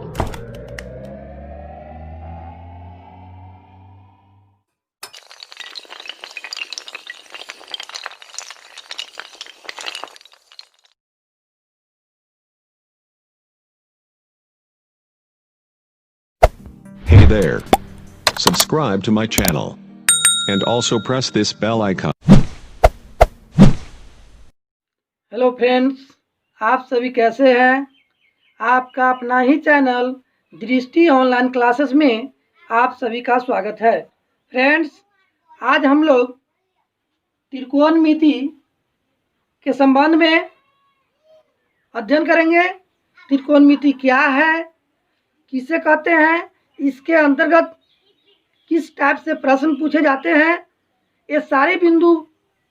Hey there. Subscribe to my channel. And also press this bell icon. Hello friends, आप सभी कैसे हैं। आपका अपना ही चैनल दृष्टि ऑनलाइन क्लासेस में आप सभी का स्वागत है। फ्रेंड्स, आज हम लोग त्रिकोणमिति के संबंध में अध्ययन करेंगे। त्रिकोणमिति क्या है, किसे कहते हैं, इसके अंतर्गत किस टाइप से प्रश्न पूछे जाते हैं, ये सारे बिंदु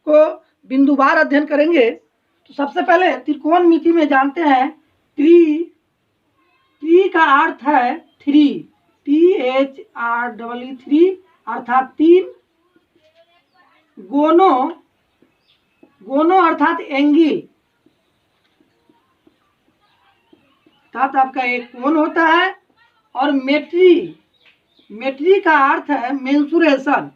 को बिंदुवार अध्ययन करेंगे। तो सबसे पहले त्रिकोणमिति में जानते हैं त्रि का अर्थ है थ्री, THREE अर्थात तीन। गोनो अर्थात एंगल, अर्थात आपका एक कोण होता है। और मेट्री का अर्थ है मेंसुरेशन,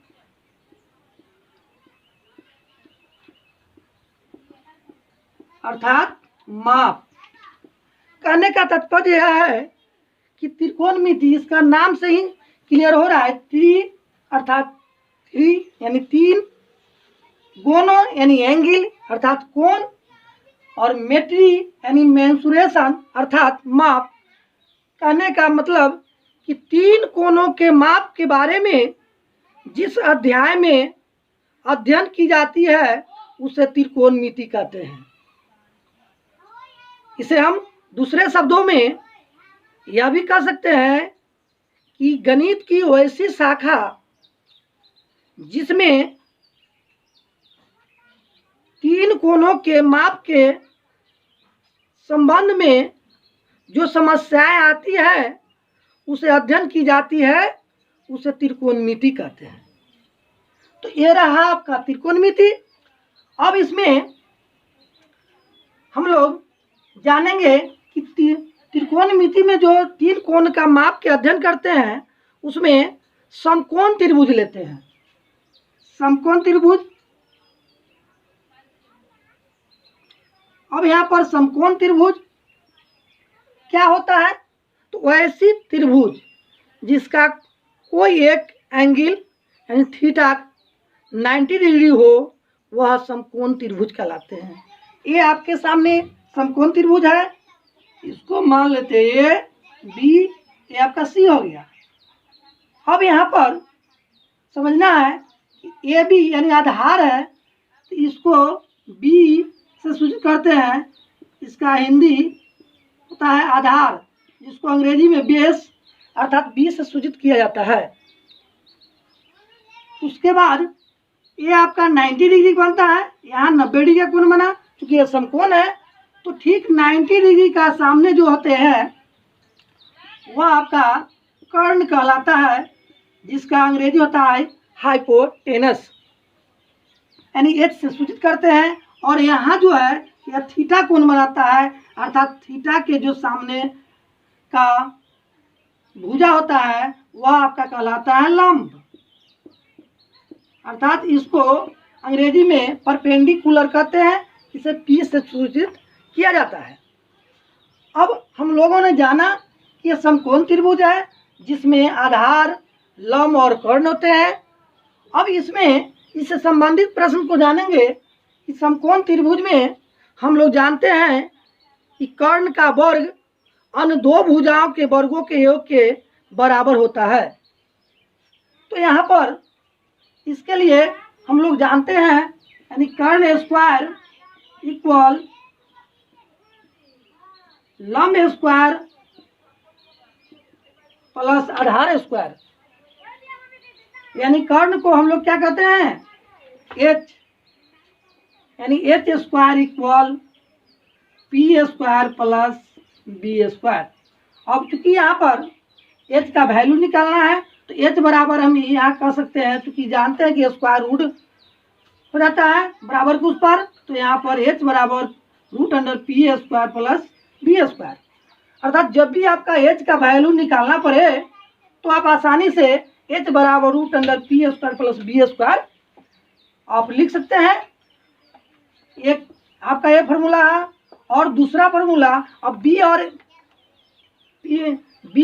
अर्थात माप। कहने का तात्पर्य यह है कि त्रिकोणमिति, इसका नाम से ही क्लियर हो रहा है। त्रि अर्थात थ्री यानी तीन, गोनो यानी एंगल अर्थात कोण, और मेट्री यानी मेंसुरेशन अर्थात माप। कहने का मतलब कि तीन कोणों के माप के बारे में जिस अध्याय में अध्ययन की जाती है उसे त्रिकोणमिति कहते हैं। इसे हम दूसरे शब्दों में यह भी कह सकते हैं कि गणित की वैसी शाखा जिसमें तीन कोणों के माप के संबंध में जो समस्याएं आती है उसे अध्ययन की जाती है, उसे त्रिकोणमिति कहते हैं। तो ये रहा आपका त्रिकोणमिति। अब इसमें हम लोग जानेंगे कि त्रिकोणमिति में जो तीन कोण का माप के अध्ययन करते हैं उसमें समकोण त्रिभुज लेते हैं। समकोण त्रिभुज, अब यहाँ पर समकोण त्रिभुज क्या होता है, तो वैसी त्रिभुज जिसका कोई एक एंगल यानी थीटा 90 डिग्री हो वह समकोण त्रिभुज कहलाते हैं। ये आपके सामने समकोण त्रिभुज है, इसको मान लेते हैं ए बी, ये आपका सी हो गया। अब यहाँ पर समझना है कि ए बी यानी आधार है, तो इसको बी से सूचित करते हैं। इसका हिंदी होता है आधार, जिसको अंग्रेजी में बेस अर्थात बी से सूचित किया जाता है। उसके बाद ये आपका 90 डिग्री बनता है, यहाँ 90 डिग्री का कोण बना। चूंकि ये समकोण है तो ठीक 90 डिग्री का सामने जो होते हैं वह आपका कर्ण कहलाता है, जिसका अंग्रेजी होता है हाइपोटेनस, यानी एच से सूचित करते हैं। और यहाँ जो है यह थीटा कोण बनाता है, अर्थात थीटा के जो सामने का भुजा होता है वह आपका कहलाता है लंब, अर्थात इसको अंग्रेजी में परपेंडिकुलर कहते हैं। इसे पी से सूचित किया जाता है। अब हम लोगों ने जाना कि यह समकोण त्रिभुज है जिसमें आधार, लंब और कर्ण होते हैं। अब इसमें इससे संबंधित प्रश्न को जानेंगे कि समकोण त्रिभुज में हम लोग जानते हैं कि कर्ण का वर्ग अन्य दो भुजाओं के वर्गों के योग के बराबर होता है। तो यहाँ पर इसके लिए हम लोग जानते हैं यानी कर्ण स्क्वायर इक्वल लंब स्क्वायर प्लस आधार स्क्वायर, यानी कर्ण को हम लोग क्या कहते हैं एच, यानी h square equal p square plus b square. अब चूंकि यहाँ पर एच का वैल्यू निकालना है तो एच बराबर हम यहाँ कह सकते हैं, चूंकि जानते हैं कि स्क्वायर रूट हो जाता है बराबर के उस पर, तो यहाँ पर एच बराबर root under p square plus b square. अर्थात जब भी आपका एच का वैल्यू निकालना पड़े तो आप आसानी से एच बराबर root under p square plus b square आप लिख सकते हैं। एक आपका ये फार्मूला है और दूसरा फार्मूला, अब बी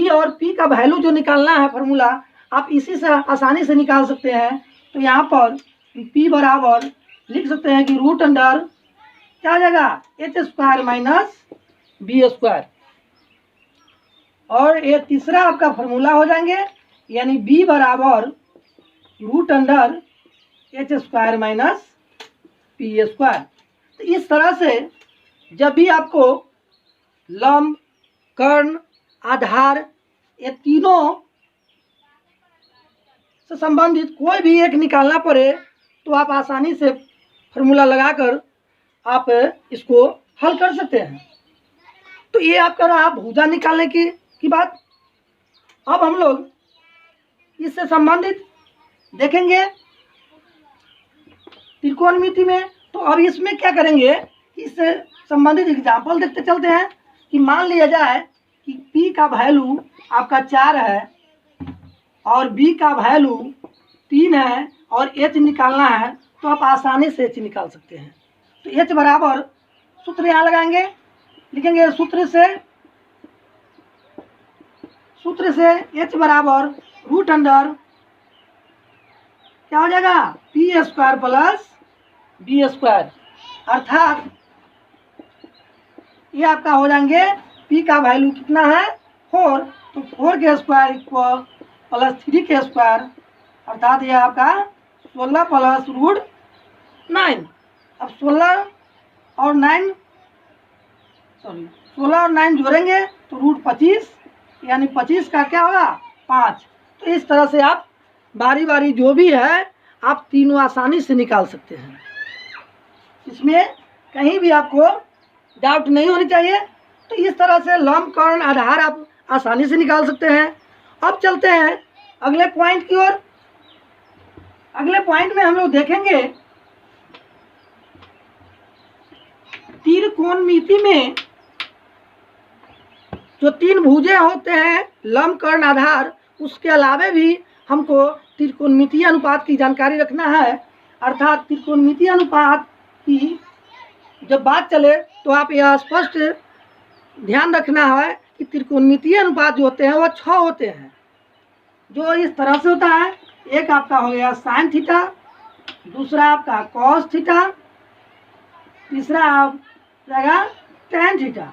और पी का वैल्यू जो निकालना है फार्मूला आप इसी से आसानी से निकाल सकते हैं। तो यहाँ पर पी बराबर लिख सकते हैं कि रूट अंडर क्या आ जाएगा h square minus b square, और ये तीसरा आपका फार्मूला हो जाएंगे यानी बी बराबर root under h square minus p square. तो इस तरह से जब भी आपको लंब, कर्ण, आधार ये तीनों से संबंधित कोई भी एक निकालना पड़े तो आप आसानी से फार्मूला लगाकर आप इसको हल कर सकते हैं। तो ये आपका रहा भुजा निकालने की बात। अब हम लोग इससे संबंधित देखेंगे त्रिकोणमिति में। तो अब इसमें क्या करेंगे, इससे संबंधित एग्जाम्पल देखते चलते हैं कि मान लिया जाए कि P का वैल्यू आपका 4 है और B का वैल्यू 3 है और H निकालना है, तो आप आसानी से H निकाल सकते हैं। तो H बराबर सूत्र यहाँ लगाएंगे, लिखेंगे सूत्र से H बराबर रूट अंडर क्या हो जाएगा p square plus b square, अर्थात ये आपका हो जाएंगे P का वैल्यू कितना है 4, तो 4 के स्क्वायर इक्वल प्लस 3 के स्क्वायर, अर्थात ये आपका 16 प्लस रूट 9। अब 16 और 9 जोड़ेंगे तो रूट 25 यानी 25 का क्या होगा 5। तो इस तरह से आप बारी बारी जो भी है आप तीनों आसानी से निकाल सकते हैं, इसमें कहीं भी आपको डाउट नहीं होनी चाहिए। तो इस तरह से लंब, कर्ण, आधार आप आसानी से निकाल सकते हैं। अब चलते हैं अगले पॉइंट की ओर। अगले पॉइंट में हम लोग देखेंगे त्रिकोणमिति में जो 3 भुजें होते हैं लंब, कर्ण, आधार, उसके अलावे भी हमको त्रिकोणमितीय अनुपात की जानकारी रखना है। अर्थात त्रिकोणमितीय अनुपात की जब बात चले तो आप यह स्पष्ट ध्यान रखना है कि त्रिकोणमितीय अनुपात जो होते हैं वो 6 होते हैं, जो इस तरह से होता है। एक आपका हो गया साइन थीटा, दूसरा आपका कॉस थीटा, तीसरा आप जाएगा टैन थीटा।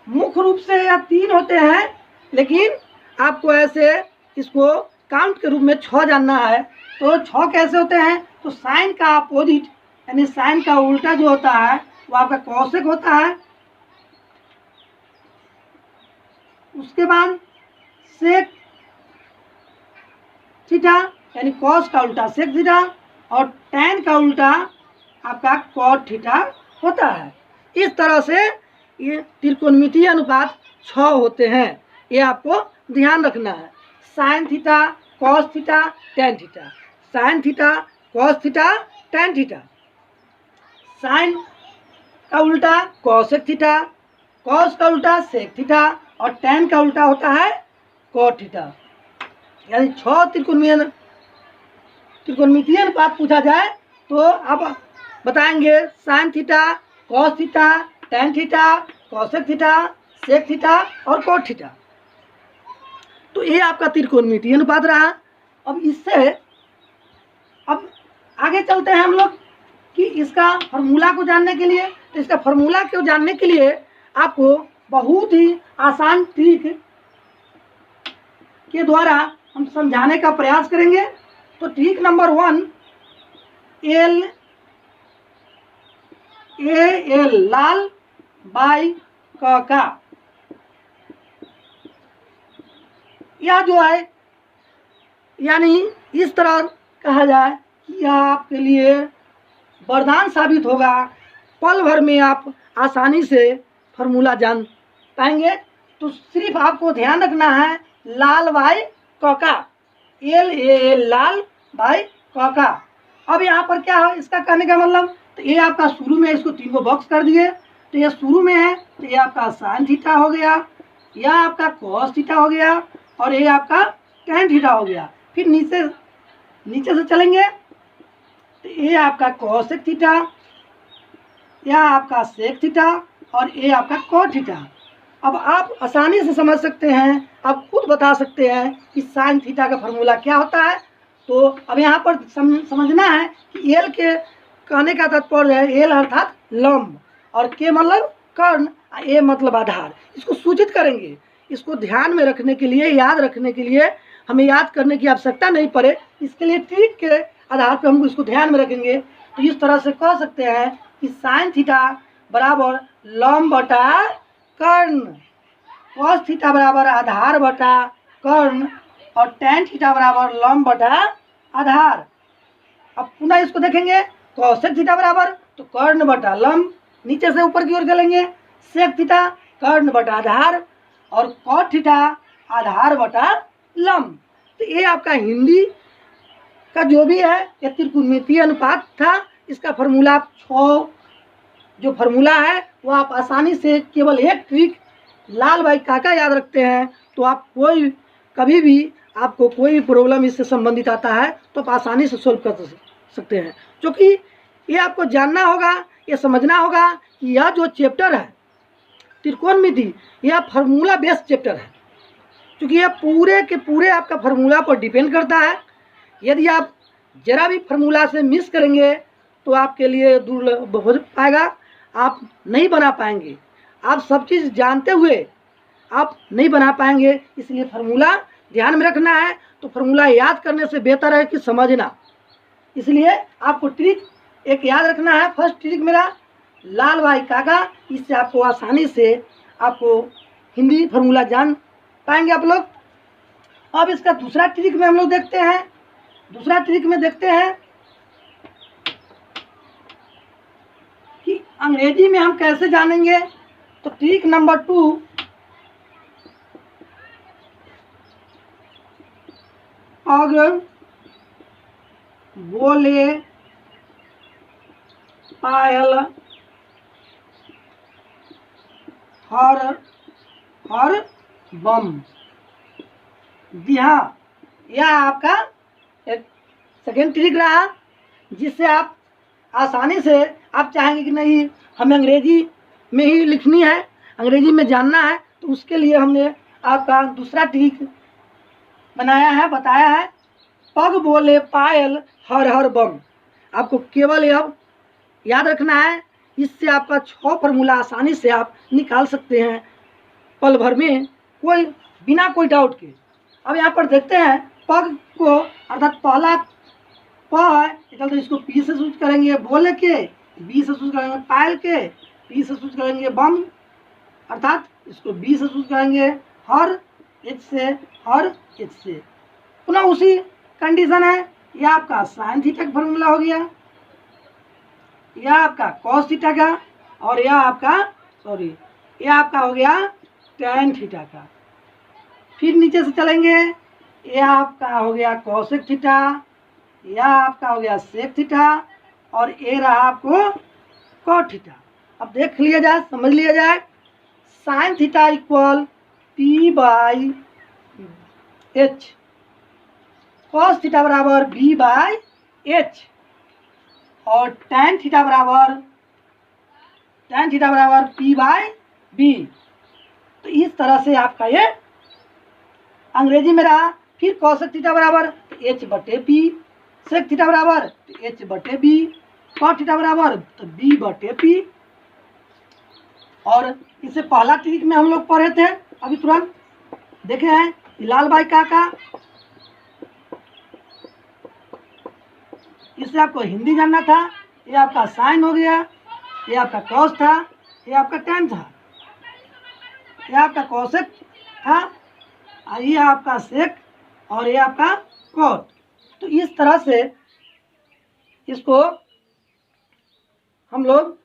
मुख्य रूप से यह 3 होते हैं, लेकिन आपको ऐसे इसको काउंट के रूप में 6 जानना है। तो 6 कैसे होते हैं, तो साइन का अपोजिट यानी साइन का उल्टा जो होता है वो आपका कॉसेक होता है। उसके बाद सेक थीटा यानी कॉस का उल्टा सेक थीटा, और टैन का उल्टा आपका कॉट थीटा होता है। इस तरह से ये त्रिकोणमितीय अनुपात 6 होते हैं, ये आपको ध्यान रखना है। Sine theta, cos theta, tan theta, sine theta, cos theta, tan theta. Sine का उल्टा कॉसेक थीटा, कॉस का उल्टा सेक थीटा, और टैन का उल्टा होता है कॉट थीटा। यानी 6 त्रिकोणमितीय अनुपात पूछा जाए तो आप बताएंगे sine theta, cos theta, tan theta, cosec theta, sec theta और कॉट थीटा। तो ये आपका त्रिकोणमितीय अनुपात रहा। अब इससे अब आगे चलते हैं हम लोग कि इसका फार्मूला को जानने के लिए। तो इसका फार्मूला को जानने के लिए आपको बहुत ही आसान ट्रिक के द्वारा हम समझाने का प्रयास करेंगे। तो trick number 1, L Lal by का, यह जो है यानी इस तरह कहा जाए कि यह आपके लिए वरदान साबित होगा। पल भर में आप आसानी से फार्मूला जान पाएंगे। तो सिर्फ आपको ध्यान रखना है लाल बाई का, एल लाल बाई का। अब यहाँ पर क्या है इसका कहने का मतलब, तो ये आपका शुरू में इसको 3 को बॉक्स कर दिए, तो ये शुरू में है, तो ये आपका साइन थीटा हो गया, यह आपका कॉस थीटा हो गया, और ये आपका टेन थीटा हो गया। फिर नीचे से चलेंगे तो ये आपका कॉसेक थीटा, यह आपका सेक थीटा, और ये आपका कॉट थीटा। अब आप आसानी से समझ सकते हैं, आप खुद बता सकते हैं कि साइन थीटा का फॉर्मूला क्या होता है। तो अब यहाँ पर समझना है कि एल के कहने का तात्पर्य है, एल अर्थात लंब, और के मतलब कर्ण, ए मतलब आधार। इसको सूचित करेंगे। इसको ध्यान में रखने के लिए, याद रखने के लिए हमें याद करने की आवश्यकता नहीं पड़े, इसके लिए ट्रिक के आधार पर हम इसको ध्यान में रखेंगे। तो इस तरह से कह सकते हैं कि साइन थीटा बराबर लंब बटा कर्ण, कॉस थीटा बराबर आधार बटा कर्ण, और टेन थीटा बराबर लंब बटा आधार। अब पुनः इसको देखेंगे, कॉसेक थीटा बराबर तो कर्ण बटा लंब, नीचे से ऊपर की ओर चलेंगे, सेक थीटा कर्ण बटा आधार, और कॉट थीटा आधार बटा लंब। तो ये आपका हिंदी का जो भी है, ये त्रिकोणमितीय अनुपात था। इसका फॉर्मूला आप 6 जो फॉर्मूला है वो आप आसानी से केवल एक ट्रिक लाल भाई काका याद रखते हैं, तो आप कभी भी आपको कोई भी प्रॉब्लम इससे संबंधित आता है तो आप आसानी से सोल्व कर सकते हैं। क्योंकि ये आपको जानना होगा, ये समझना होगा कि यह जो चैप्टर है त्रिकोणमिति, यह फार्मूला बेस्ड चैप्टर है, क्योंकि यह पूरे के पूरे आपका फार्मूला पर डिपेंड करता है। यदि आप जरा भी फार्मूला से मिस करेंगे तो आपके लिए दुर्लभ हो पाएगा, आप नहीं बना पाएंगे। आप सब चीज़ जानते हुए आप नहीं बना पाएंगे, इसलिए फार्मूला ध्यान में रखना है। तो फार्मूला याद करने से बेहतर है कि समझना। इसलिए आपको ट्रिक एक याद रखना है। फर्स्ट ट्रिक मेरा लाल भाई काका, इससे आपको आसानी से आपको हिंदी फार्मूला जान पाएंगे आप लोग। अब इसका दूसरा ट्रिक में हम लोग देखते हैं। दूसरा ट्रिक में देखते हैं कि अंग्रेजी में हम कैसे जानेंगे। तो ट्रिक नंबर 2, अगर बोले पायल हर बम। जी हाँ, यह आपका एक सेकेंड ट्रिक रहा, जिससे आप आसानी से आप चाहेंगे कि नहीं हमें अंग्रेजी में ही लिखनी है, अंग्रेजी में जानना है, तो उसके लिए हमने आपका दूसरा ट्रिक बनाया है, बताया है। पग बोले पायल हर बम। आपको केवल अब याद रखना है, इससे आपका 6 फार्मूला आसानी से आप निकाल सकते हैं पल भर में, बिना कोई डाउट के। अब यहाँ पर देखते हैं, पग को अर्थात पहला प है तो इसको पी से सूच करेंगे, बोले के बी से सूच करेंगे, पायल के पी से सूच करेंगे, बम अर्थात इसको बी से सूच करेंगे, हर एच से। पुनः उसी कंडीशन है। यह आपका साइन थीटा का फॉर्मूला हो गया, यह आपका कॉस थीटा का, और यह आपका यह आपका हो गया टेन थीटा का। फिर नीचे से चलेंगे, यह आपका हो गया कॉसेक थीटा, यह आपका हो गया सेक थीटा, और ये रहा आपको कॉट थीटा। अब देख लिया जाए, समझ लिया जाए। Sine theta equal P by H, cos theta बराबर बी बाई एच, और टेन थीटा बराबर पी बाई बी। तो इस तरह से आपका ये अंग्रेजी में रहा। फिर कॉसेक थीटा बराबर एच बटे पी, सेक थीटा बराबर एच बटे बी, कॉट थीटा बराबर तो बी बटे पी। और इससे पहला ट्रिक में हम लोग पढ़े थे, अभी तुरंत देखे हैं लाल भाई काका। इससे आपको हिंदी जानना था। ये आपका साइन हो गया, ये आपका कॉस था, ये आपका टेन था, ये आपका कॉसेक था, और ये आपका सेक, और ये आपका कॉट। तो इस तरह से इसको हम लोग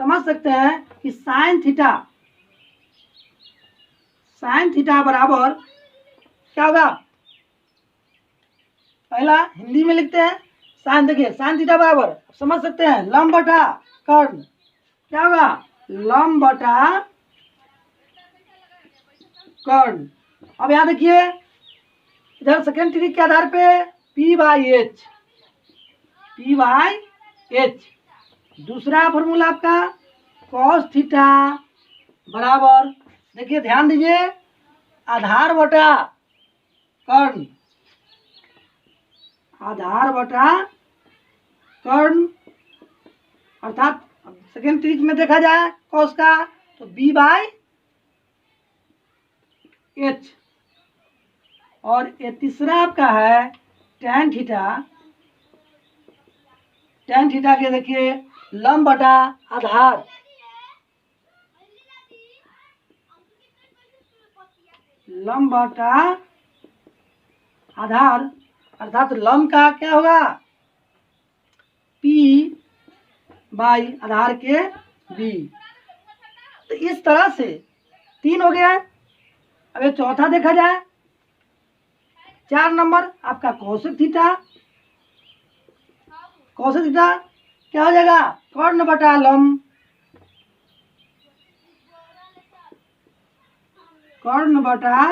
समझ सकते हैं कि साइन थीटा बराबर क्या होगा। पहला हिंदी में लिखते हैं साइन, देखिए साइन थीटा बराबर समझ सकते हैं लंब बटा कर्ण, क्या होगा लंब बटा कर्ण। अब यहाँ देखिए इधर सेकेंड ट्रिक के आधार पे P बाई एच। दूसरा फॉर्मूला आपका कॉस थीटा बराबर, देखिए ध्यान दीजिए, आधार बटा कर्ण, आधार बटा कर्ण, अर्थात सेकेंड ट्रिक में देखा जाए कॉस का तो B बाई एच। और ये तीसरा आपका है tan थीटा, tan थीटा के देखिए लंब बटा आधार, लंब बटा आधार, अर्थात लंब का क्या होगा P बाई आधार के B। तो इस तरह से 3 हो गया है। अब ये चौथा देखा जाए, 4 नंबर आपका कोसेक थीटा, कोसेक थीटा क्या हो जाएगा कर्ण बटा लंब, कर्ण बटा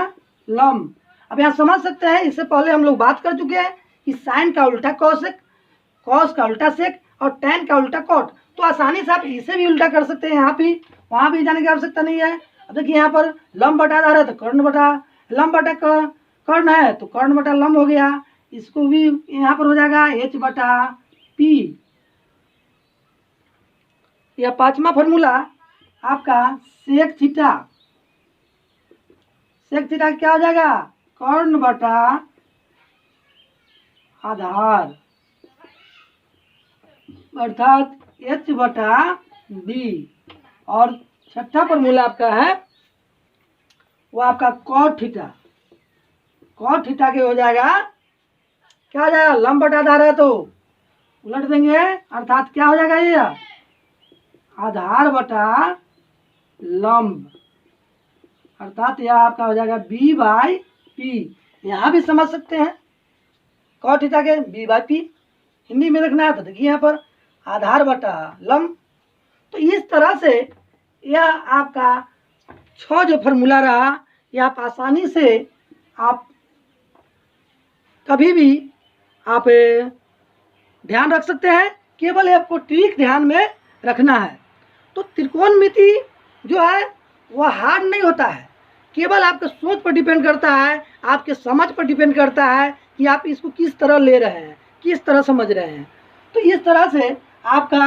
लंब। अब यहाँ समझ सकते हैं, इससे पहले हम लोग बात कर चुके हैं कि साइन का उल्टा कोसेक, कॉस का उल्टा सेक और टैन का उल्टा कॉट। तो आसानी से आप इसे भी उल्टा कर सकते हैं, यहाँ भी वहाँ भी जाने की आवश्यकता नहीं है। अब देखिए यहाँ पर लंब बटा आधार है तो कर्ण बटा लंब बटा कर्ण है तो कर्ण बटा लंब हो गया, इसको भी यहाँ पर हो जाएगा H बटा P। यह पांचवा फॉर्मूला आपका सेक थीटा, सेक थीटा क्या हो जाएगा कर्ण बटा आधार, अर्थात H बटा B। और छठा फॉर्मूला आपका है वो आपका कॉट थीटा, कॉट थीटा के हो जाएगा क्या हो जाएगा लंब बटा आधार है तो उलट देंगे, अर्थात क्या हो जाएगा ये आधार बटा लंब, अर्थात यह आपका हो जाएगा B बाई P। यहाँ भी समझ सकते हैं कॉट थीटा के B बाई P, हिंदी में रखना है तो देखिए यहाँ पर आधार बटा लंब। तो इस तरह से यह आपका 6 जो फॉर्मूला रहा, यह आप आसानी से आप कभी भी आप ध्यान रख सकते हैं, केवल आपको ट्रिक ध्यान में रखना है। तो त्रिकोणमिति जो है वह हार्ड नहीं होता है, केवल आपके सोच पर डिपेंड करता है, आपके समझ पर डिपेंड करता है कि आप इसको किस तरह ले रहे हैं, किस तरह समझ रहे हैं। तो इस तरह से आपका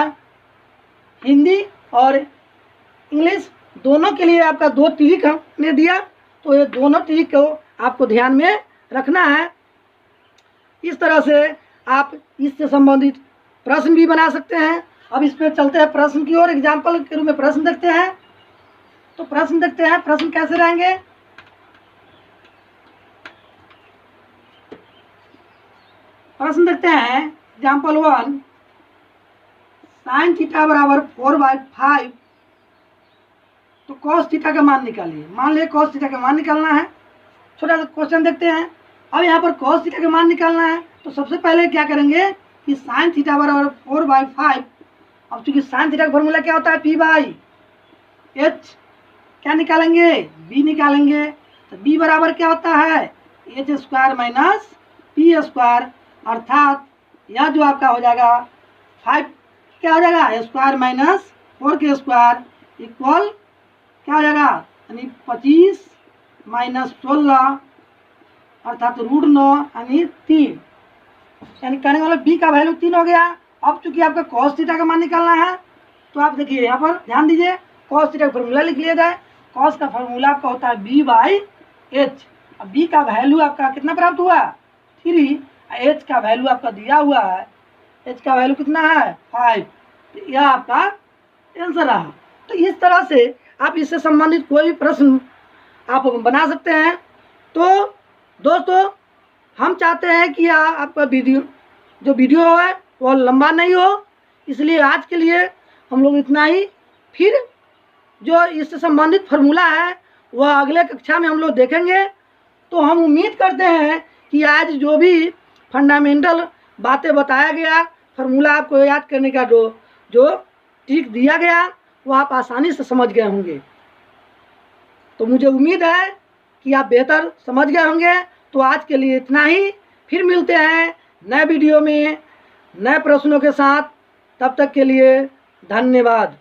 हिंदी और इंग्लिश दोनों के लिए आपका 2 ट्रिक हमने दिया, तो ये दोनों ट्रिक को आपको ध्यान में रखना है। इस तरह से आप इससे संबंधित प्रश्न भी बना सकते हैं। अब इस पर चलते हैं प्रश्न की ओर, एग्जाम्पल के रूप में प्रश्न देखते हैं। तो प्रश्न देखते हैं, प्रश्न कैसे रहेंगे। प्रश्न देखते हैं एग्जाम्पल 1, साइन थीटा बराबर 4/5 तो कॉस थीटा का मान निकालिए। मान लिया कॉस थीटा का मान निकालना है। छोटा सा क्वेश्चन देखते हैं। अब यहाँ पर कॉस थीटा का मान निकालना है तो सबसे पहले क्या करेंगे कि साइन थीटा बराबर 4/5। अब चूंकि साइन थीटा का फॉर्मूला क्या होता है P बाई एच, क्या निकालेंगे B निकालेंगे। तो B बराबर क्या होता है H square minus P square, अर्थात यह जो आपका हो जाएगा 5 क्या हो जाएगा स्क्वायर माइनस 4 के स्क्वायर इक्वल क्या हो जाएगा यानी 25 माइनस 16 अर्थात √9 यानी 3, यानी कहने का मतलब B का वैल्यू 3 हो गया। अब चूंकि आपका कॉस थीटा का मान निकालना है तो आप देखिए यहाँ पर ध्यान दीजिए, कॉस थीटा का फॉर्मूला लिख लिया जाए। कॉस का फॉर्मूला आपका होता है B बाई एच। अब B का वैल्यू आपका कितना प्राप्त हुआ 3, H का वैल्यू आपका दिया हुआ है, H का वैल्यू कितना है 5। तो यह आपका आंसर रहा। तो इस तरह से आप इससे संबंधित कोई भी प्रश्न आप बना सकते हैं। तो दोस्तों हम चाहते हैं कि आपका वीडियो है वो लंबा नहीं हो, इसलिए आज के लिए हम लोग इतना ही। फिर जो इससे संबंधित फार्मूला है वह अगले कक्षा में हम लोग देखेंगे। तो हम उम्मीद करते हैं कि आज जो भी फंडामेंटल बातें बताया गया, फार्मूला आपको याद करने का जो ट्रिक दिया गया वो आप आसानी से समझ गए होंगे। तो मुझे उम्मीद है कि आप बेहतर समझ गए होंगे। तो आज के लिए इतना ही, फिर मिलते हैं नए वीडियो में नए प्रश्नों के साथ। तब तक के लिए धन्यवाद।